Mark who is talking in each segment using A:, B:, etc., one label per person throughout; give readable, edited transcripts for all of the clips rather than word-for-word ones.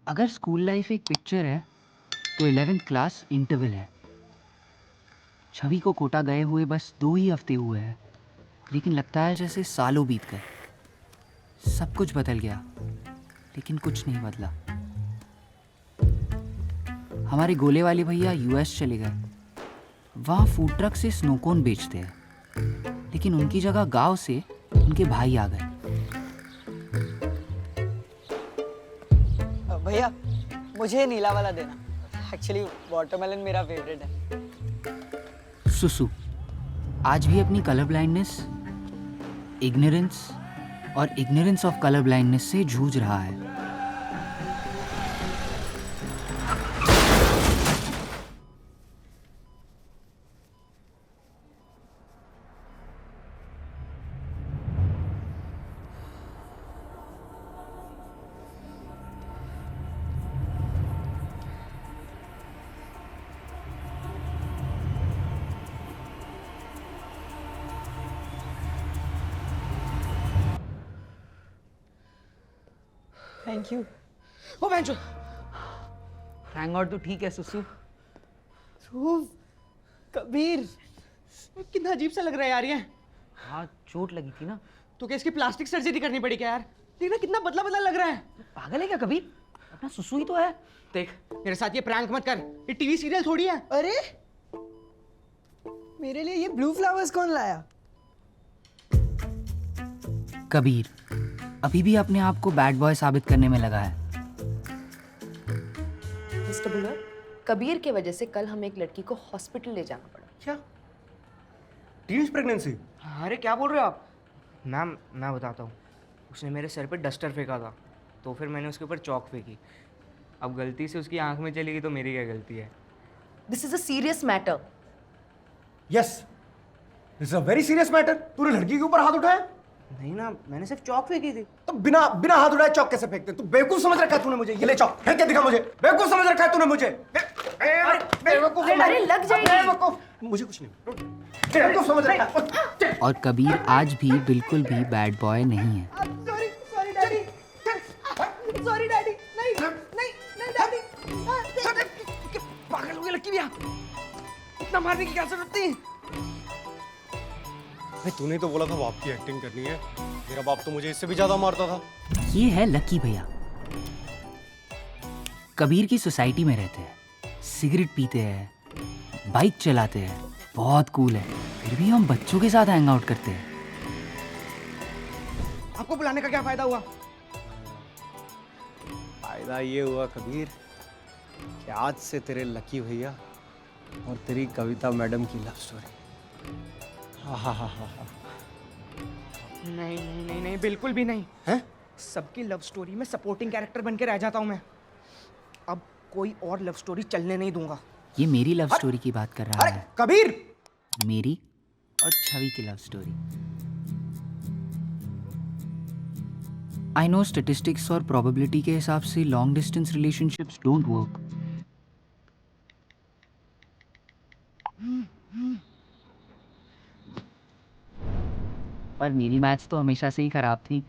A: अगर school life एक picture है तो 11th क्लास इंटरवल है। छवि को कोटा गए हुए बस 2 ही हफ्ते हुए हैं, लेकिन लगता है जैसे सालों बीत गए। सब कुछ बदल गया, लेकिन कुछ नहीं बदला। हमारे गोले वाले भैया यूएस चले गए। वहाँ फूड ट्रक से स्नोकोन बेचते हैं, लेकिन उनकी जगह गांव से उनके भाई आ गए।
B: भैया मुझे नीला वाला देना। एक्चुअली वाटरमेलन मेरा फेवरेट है।
A: सुसु आज भी अपनी कलर ब्लाइंडनेस, इग्नोरेंस और इग्नोरेंस ऑफ कलर ब्लाइंडनेस से जूझ रहा है।
B: Thank you. ओ बेंचो,
A: थैंक गॉड तो ठीक है सुसु।
B: कबीर कितना अजीब सा लग रहा है यार ये।
A: हाँ, चोट लगी थी ना।
B: तो क्या इसकी प्लास्टिक सर्जरी करनी पड़ी क्या यार? देखना कितना बदला बदला लग रहा है।
A: पागल है क्या कबीर? अपना सुसु ही तो है।
B: देख मेरे साथ ये प्रैंक मत कर, ये टीवी सीरियल थोड़ी है।
C: अरे मेरे लिए ये ब्लू फ्लावर्स कौन लाया?
A: कबीर अभी भी अपने आप को बैड बॉय साबित करने में लगा है।
D: मिस्टर बुलर, कबीर के वजह से कल हमें एक लड़की को हॉस्पिटल ले जाना पड़ा।
B: क्या?
E: Teenage pregnancy?
B: अरे क्या बोल रहे हो आप?
F: मैम मैं बताता हूँ। उसने मेरे सर पे डस्टर फेंका था, तो फिर मैंने उसके ऊपर चौक फेंकी। अब गलती से उसकी आंख में चली गई तो मेरी क्या गलती है?
D: This is a serious matter.
E: Yes, this is a very serious matter. तूने लड़की के ऊपर हाथ उठाया?
F: नहीं ना, मैंने सिर्फ चौक फेंकी थी।
E: तो बिना बिना हाथ उठाए चौक कैसे फेंकते? तू बेवकूफ समझ रखा है तूने मुझे? ये ले चौक, फेंक के दिखा मुझे। बेवकूफ समझ रखा है तूने मुझे। बेवकूफ समझ-
D: अरे लग जाएगी।
E: बेवकूफ, मुझे कुछ नहीं। बेवकूफ समझ रखा है।
A: और कबीर आज भी बिल्कुल भी बैड बॉय नहीं है।
C: Sorry sorry daddy, sorry daddy. नहीं नहीं नहीं डैडी।
B: पागल हो गए लड़की भैया, इतना मारने की क्या जरूरत थी?
E: तूने तो बोला था बाप की एक्टिंग करनी है। मेरा बाप तो मुझे इससे भी ज्यादा मारता था।
A: ये है लकी भैया। कबीर की सोसाइटी में रहते हैं, सिगरेट पीते हैं, बाइक चलाते हैं, बहुत कूल है। फिर भी हम बच्चों के साथ हैंग आउट करते हैं।
B: आपको बुलाने का क्या फायदा हुआ?
E: फायदा ये हुआ कबीर कि आज से तेरे लकी भैया और तेरी कविता मैडम की लव स्टोरी।
B: नहीं नहीं नहीं नहीं, बिल्कुल भी नहीं
E: हैं?
B: सबकी लव स्टोरी में सपोर्टिंग कैरेक्टर बन के रह जाता हूं मैं। अब कोई और लव स्टोरी चलने नहीं दूंगा।
A: ये मेरी लव स्टोरी की बात कर रहा
E: अरे
A: है।
E: कबीर,
A: मेरी और छवि की love story. I know statistics और प्रोबेबिलिटी के हिसाब से long distance relationships don't work. पर मेरी मैथ्स तो हमेशा से ही खराब थी।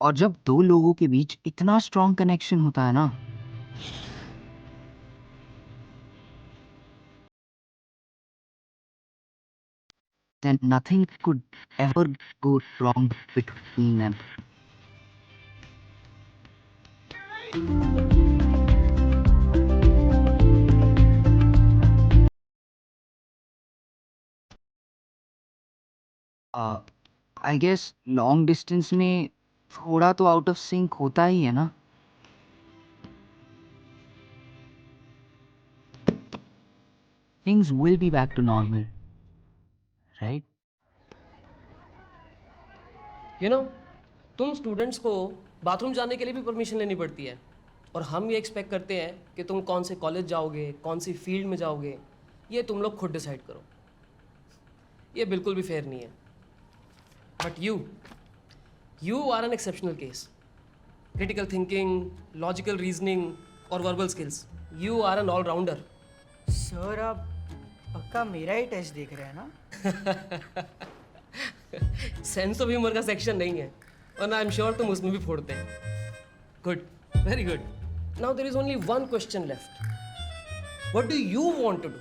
A: और जब दो लोगों के बीच इतना स्ट्रॉन्ग कनेक्शन होता है ना, then nothing could ever go wrong between them. I guess long distance में थोड़ा तो आउट ऑफ सिंक होता ही है ना। Things will be back to normal, right?
G: You know, तुम स्टूडेंट्स को बाथरूम जाने के लिए भी परमिशन लेनी पड़ती है, और हम ये एक्सपेक्ट करते हैं कि तुम कौन से कॉलेज जाओगे, कौन सी फील्ड में जाओगे, ये तुम लोग खुद डिसाइड करो। ये बिल्कुल भी फेयर नहीं है। But you are an exceptional case. Critical thinking, logical reasoning और verbal skills, you are an allrounder.
B: Sir आप पक्का मेरा ही टेस्ट देख रहे हैं ना?
G: सेंस ऑफ ह्यूमर का सेक्शन नहीं है, और आई एम श्योर तुम उसमें भी फोड़ते हैं। Good, very good. Now there is only one question left. What do you want to do?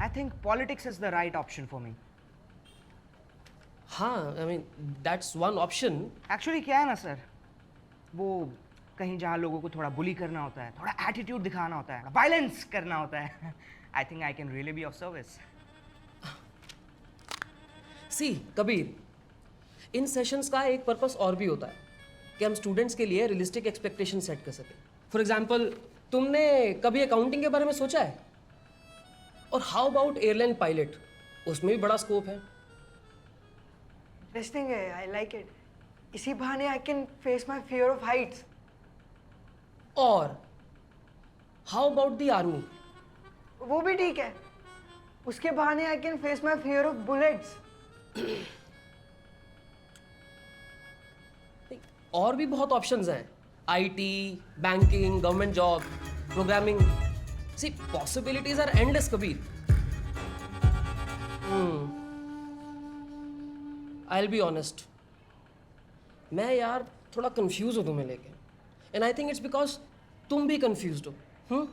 B: I think politics is the right option for me.
G: हाँ, I mean that's one option.
B: Actually क्या है ना sir, वो कहीं जहाँ लोगों को थोड़ा बुली करना होता है, थोड़ा एटीट्यूड दिखाना होता है, वायलेंस करना होता है, I think I can really be of service.
G: See Kabir, इन सेशंस का एक पर्पस और भी होता है कि हम स्टूडेंट्स के लिए रियलिस्टिक एक्सपेक्टेशन सेट कर सकें। फॉर एग्जांपल, तुमने कभी अकाउंटिंग के बारे में सोचा है? और हाउ अबाउट एयरलाइन पायलट, उसमें भी बड़ा स्कोप है।
C: इंटरेस्टिंग है, आई लाइक इट। इसी बहाने I can face my fear of heights.
G: और हाउ अबाउट द आर्मी?
C: वो भी ठीक है, उसके बहाने I can face my fear of bullets.
G: और भी बहुत ऑप्शंस हैं। IT, banking, government job, programming. See possibilities are endless Kabir. I will be honest, मैं यार थोड़ा कंफ्यूज हूँ तुम्हें लेके, and I think it's because तुम भी कंफ्यूज्ड हो।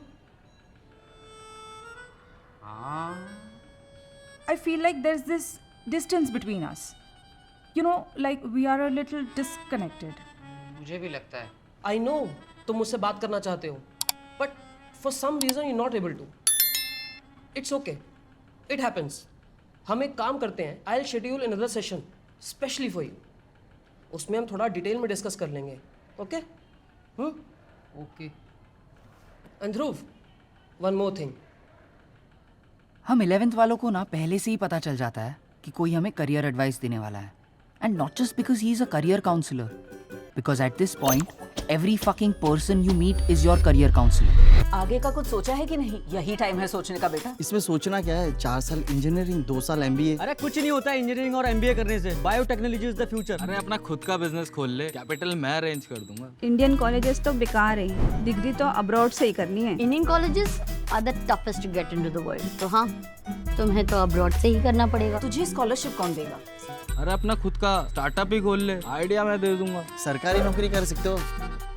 H: I feel like there's this distance between us. You know, like we are a little disconnected.
A: मुझे भी लगता है।
G: आई नो तुम मुझसे बात करना चाहते हो, but for some reason you not able to. It's okay, it happens. हम एक काम करते हैं, I will schedule another session specially for you. उसमें हम थोड़ा डिटेल में डिस्कस कर लेंगे। Okay?
A: Okay.
G: And Dhruv, one more thing.
A: हम 11th वालों को ना पहले से ही पता चल जाता है कि कोई हमें करियर एडवाइस देने वाला है, and not just because he is a career counsellor, because at this point every fucking person you meet is your career counsellor.
I: आगे का कुछ सोचा है कि नहीं? यही टाइम है सोचने का बेटा।
J: इसमें सोचना क्या है, 4 साल इंजीनियरिंग, 2 साल MBA।
K: अरे कुछ नहीं होता है इंजीनियरिंग और MBA करने से। Biotechnology is the future.
L: अरे अपना खुद का बिजनेस खोल ले, कैपिटल मैं अरेंज कर दूंगा।
H: इंडियन कॉलेजेस तो बेकार है, डिग्री तो अब्रॉड से ही करनी है।
I: Indian colleges are the toughest to get into the world. तो हाँ, तुम्हें तो अब्रॉड से ही करना पड़ेगा। तुझे स्कॉलरशिप कौन देगा?
L: अरे अपना खुद का स्टार्टअप ही खोल ले, आइडिया मैं दे दूंगा।
J: सरकारी नौकरी कर सकते हो,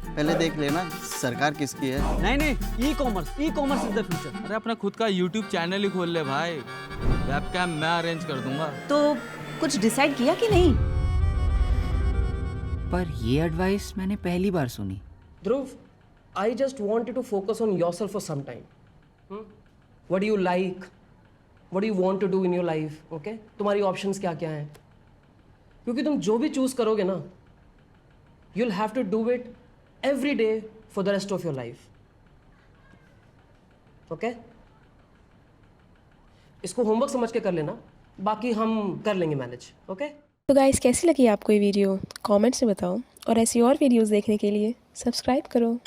J: पहले देख लेना सरकार किसकी है।
K: नहीं, e commerce is the future.
L: अरे अपना खुद का YouTube चैनल ही खोल ले भाई, वेबकैम मैं अरेंज कर दूंगा।
I: तो कुछ डिसाइड किया कि नहीं?
A: पर ये एडवाइस मैंने पहली बार सुनी।
G: Dhruv, I just wanted to focus on yourself for some time. What do you like, what do you want to do in your life? Okay, तुम्हारी ऑप्शंस क्या क्या हैं? क्योंकि तुम जो भी चूज करोगे ना, you will have to do it every day for the rest of your life. Okay? इसको होमवर्क समझ के कर लेना, बाकी हम कर लेंगे मैनेज। ओके?
M: तो गाइस, कैसी लगी आपको ये वीडियो? कमेंट्स में बताओ, और ऐसी और वीडियोस देखने के लिए सब्सक्राइब करो।